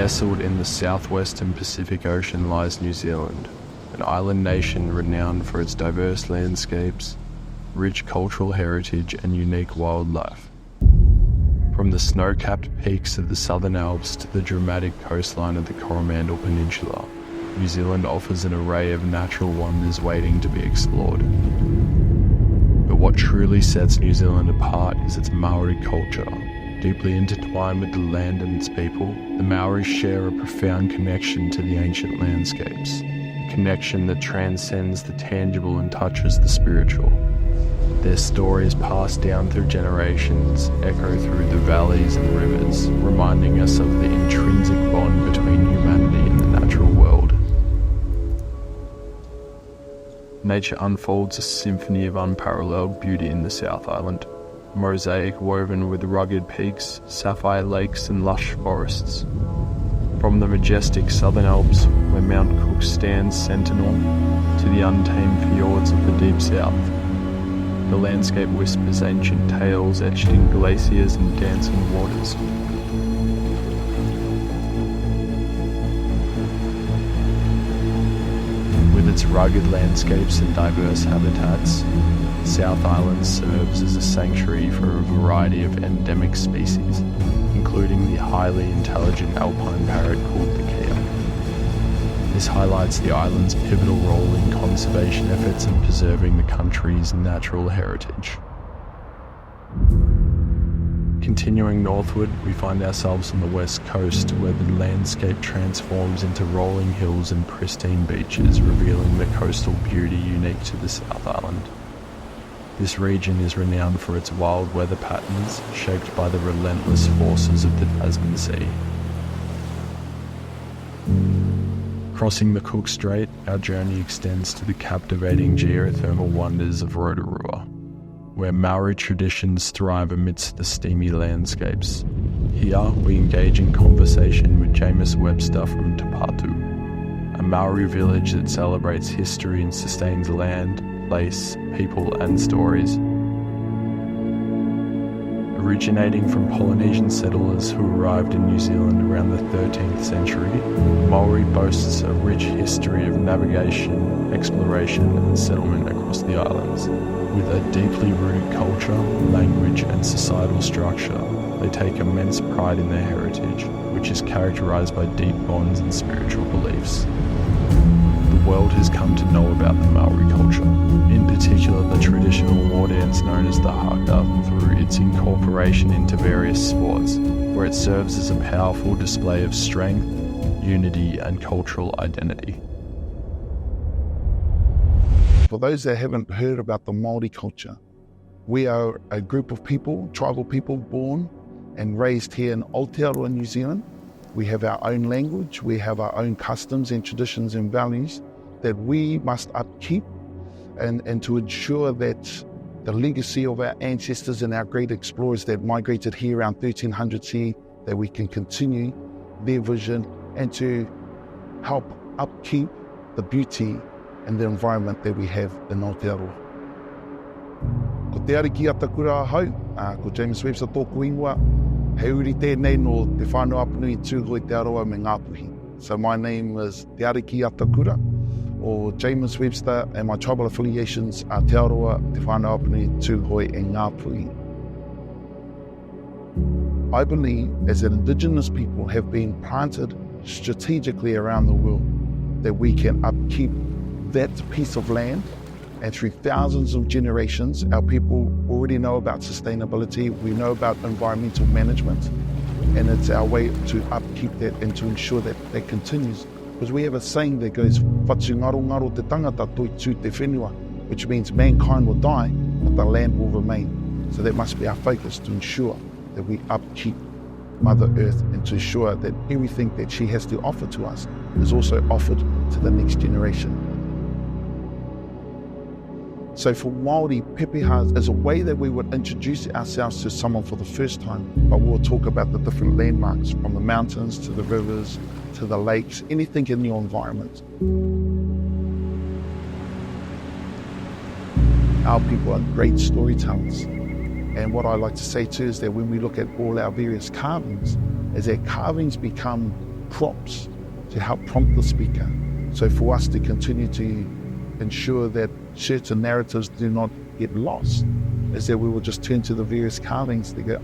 Nestled in the southwestern Pacific Ocean lies New Zealand, an island nation renowned for its diverse landscapes, rich cultural heritage and unique wildlife. From the snow-capped peaks of the Southern Alps to the dramatic coastline of the Coromandel Peninsula, New Zealand offers an array of natural wonders waiting to be explored. But what truly sets New Zealand apart is its Māori culture. Deeply intertwined with the land and its people, the Māori share a profound connection to the ancient landscapes, a connection that transcends the tangible and touches the spiritual. Their stories passed down through generations, echo through the valleys and rivers, reminding us of the intrinsic bond between humanity and the natural world. Nature unfolds a symphony of unparalleled beauty in the South Island, a mosaic woven with rugged peaks, sapphire lakes and lush forests. From the majestic Southern Alps, where Mount Cook stands sentinel, to the untamed fjords of the deep south, the landscape whispers ancient tales etched in glaciers and dancing waters. With its rugged landscapes and diverse habitats, South Island serves as a sanctuary for a variety of endemic species, including the highly intelligent alpine parrot called the kea. This highlights the island's pivotal role in conservation efforts and preserving the country's natural heritage. Continuing northward, we find ourselves on the west coast, where the landscape transforms into rolling hills and pristine beaches, revealing the coastal beauty unique to the South Island. This region is renowned for its wild weather patterns, shaped by the relentless forces of the Tasman Sea. Crossing the Cook Strait, our journey extends to the captivating geothermal wonders of Rotorua, where Māori traditions thrive amidst the steamy landscapes. Here, we engage in conversation with Jamus Webster from TePaTu, a Māori village that celebrates history and sustains land, place, people and stories. Originating from Polynesian settlers who arrived in New Zealand around the 13th century, Māori boasts a rich history of navigation, exploration and settlement across the islands. With a deeply rooted culture, language and societal structure, they take immense pride in their heritage, which is characterised by deep bonds and spiritual beliefs. The world has come to know about the Māori culture, in particular the traditional war dance known as the Haka, through its incorporation into various sports, where it serves as a powerful display of strength, unity and cultural identity. For those that haven't heard about the Māori culture, we are a group of people, tribal people born and raised here in Aotearoa, New Zealand. We have our own language, we have our own customs and traditions and values that we must upkeep and to ensure that the legacy of our ancestors and our great explorers that migrated here around 1300 CE, that we can continue their vision and to help upkeep the beauty and the environment that we have in Aotearoa. Ko te ari ki atakura hau, ko Jamus Webster tōku ingoa, he uri tēnei no te whānau apunui tūhoi te aroa me Ngāpuhi. So my name is Te Ariki Atakura, or Jamus Webster, and my tribal affiliations are Te Aroa, Te Whānau Apunui, Tūhoi and Ngāpuhi. I believe as an Indigenous people have been planted strategically around the world that we can upkeep that piece of land, and through thousands of generations our people already know about sustainability, we know about environmental management, and it's our way to upkeep that and to ensure that that continues. Because we have a saying that goes, "Whatu ngaro ngaro te tangata toi tū te whenua," which means mankind will die, but the land will remain. So that must be our focus, to ensure that we upkeep Mother Earth and to ensure that everything that she has to offer to us is also offered to the next generation. So for Māori, pepeha is a way that we would introduce ourselves to someone for the first time, but we'll talk about the different landmarks, from the mountains to the rivers to the lakes, anything in your environment. Our people are great storytellers, and what I like to say too is that when we look at all our various carvings, as our carvings become prompts to help prompt the speaker. So for us to continue to ensure that certain narratives do not get lost, is that we will just turn to the various carvings to go,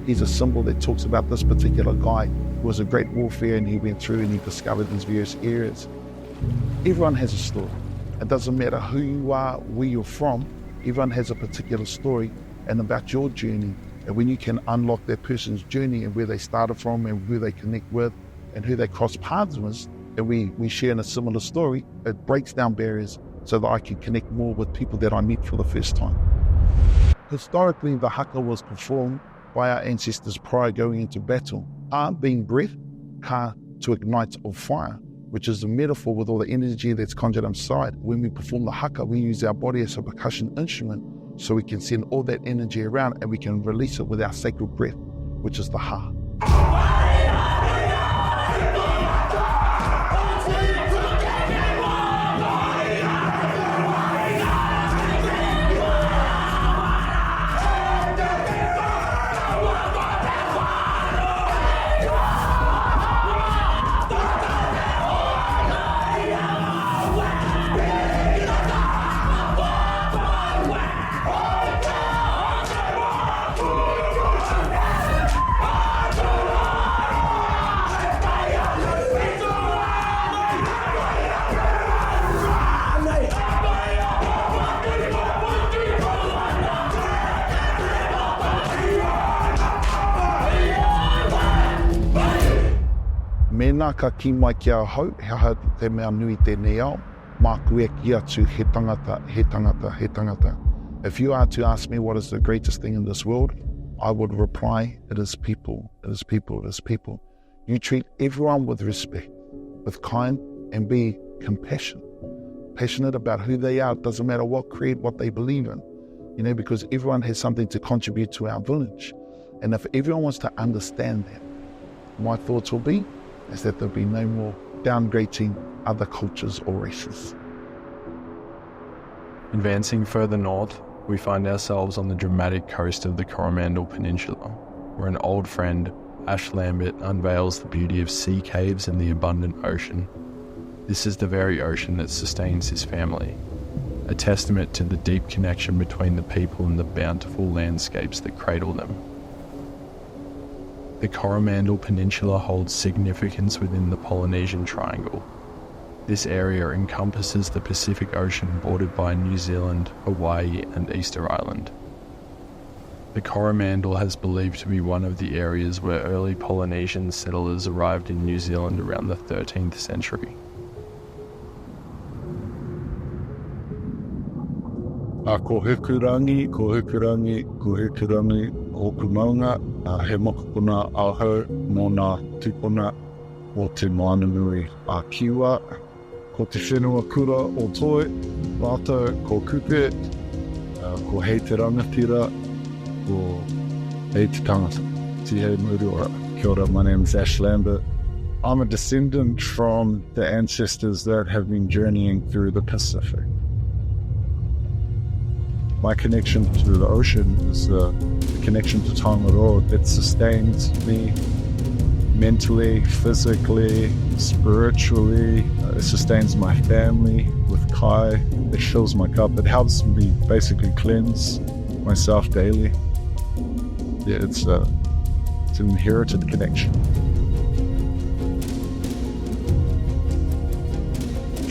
here's a symbol that talks about this particular guy who was a great warfare and he went through and he discovered these various areas. Everyone has a story. It doesn't matter who you are, where you're from, everyone has a particular story and about your journey. And when you can unlock that person's journey and where they started from and who they connect with and who they cross paths with, and we share in a similar story, it breaks down barriers so that I can connect more with people that I meet for the first time. Historically, the haka was performed by our ancestors prior going into battle. Being breath, ka to ignite or fire, which is a metaphor with all the energy that's conjured inside. When we perform the haka, we use our body as a percussion instrument so we can send all that energy around and we can release it with our sacred breath, which is the ha. Mena ka ki mai kia hau, he aha te mea nui tēnei ao, mā kue ki atu he tangata, he tangata, he tangata. If you are to ask me what is the greatest thing in this world, I would reply, it is people, it is people, it is people. You treat everyone with respect, with kind, and be compassionate. Passionate about who they are, it doesn't matter what creed, what they believe in, because everyone has something to contribute to our village. And if everyone wants to understand that, my thoughts will be, is that there'll be no more downgrading other cultures or races. Advancing further north, we find ourselves on the dramatic coast of the Coromandel Peninsula, where an old friend, Ash Lambert, unveils the beauty of sea caves and the abundant ocean. This is the very ocean that sustains his family, a testament to the deep connection between the people and the bountiful landscapes that cradle them. The Coromandel Peninsula holds significance within the Polynesian Triangle. This area encompasses the Pacific Ocean bordered by New Zealand, Hawaii and Easter Island. The Coromandel has believed to be one of the areas where early Polynesian settlers arrived in New Zealand around the 13th century. Ko hukurangi, oku maunga, he mokopuna ahau mō ngā tupuna o te Māori a Kiwa. Ko te whenua kura o toi, rātou ko kupe, ko hei te rangatira, ko hei te tangata. Tihei Muriora. Kia ora, my name is Ash Lambert. I'm a descendant from the ancestors that have been journeying through the Pacific. My connection to the ocean is the connection to Tangaroa that sustains me mentally, physically, spiritually. It sustains my family with kai. It fills my cup. It helps me basically cleanse myself daily. Yeah, it's an inherited connection.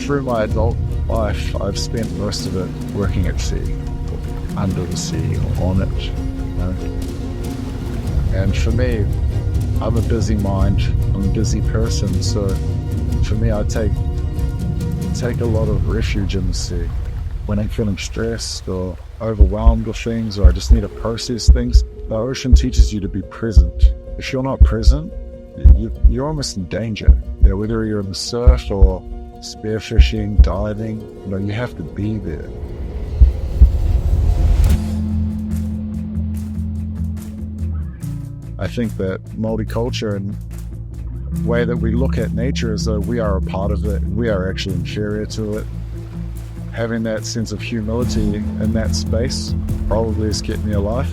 Through my adult life, I've spent most of it working at sea, under the sea or on it. And for me, I'm a busy mind, I'm a busy person, so for me I take a lot of refuge in the sea. When I'm feeling stressed or overwhelmed with things, or I just need to process things, the ocean teaches you to be present. If you're not present, you're almost in danger. Whether you're in the surf or spearfishing, diving, you have to be there. I think that Māori culture and the way that we look at nature as though we are a part of it, we are actually inferior to it. Having that sense of humility in that space probably has kept me alive.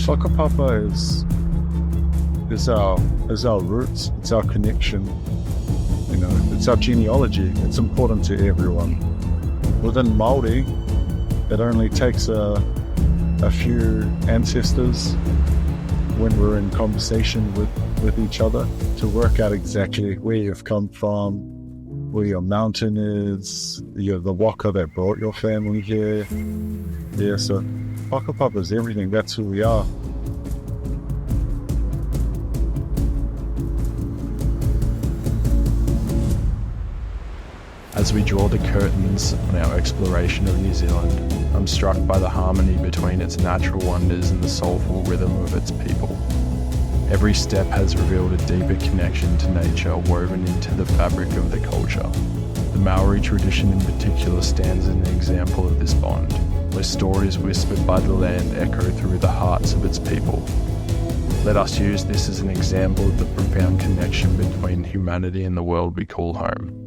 Whakapapa is is our roots. It's our connection. You know, it's our genealogy. It's important to everyone. Within Māori, it only takes a few ancestors when we're in conversation with each other to work out exactly where you've come from, where your mountain is, the waka that brought your family here. Yeah, so whakapapa is everything. That's who we are. As we draw the curtains on our exploration of New Zealand, I'm struck by the harmony between its natural wonders and the soulful rhythm of its people. Every step has revealed a deeper connection to nature woven into the fabric of the culture. The Maori tradition in particular stands as an example of this bond, where stories whispered by the land echo through the hearts of its people. Let us use this as an example of the profound connection between humanity and the world we call home.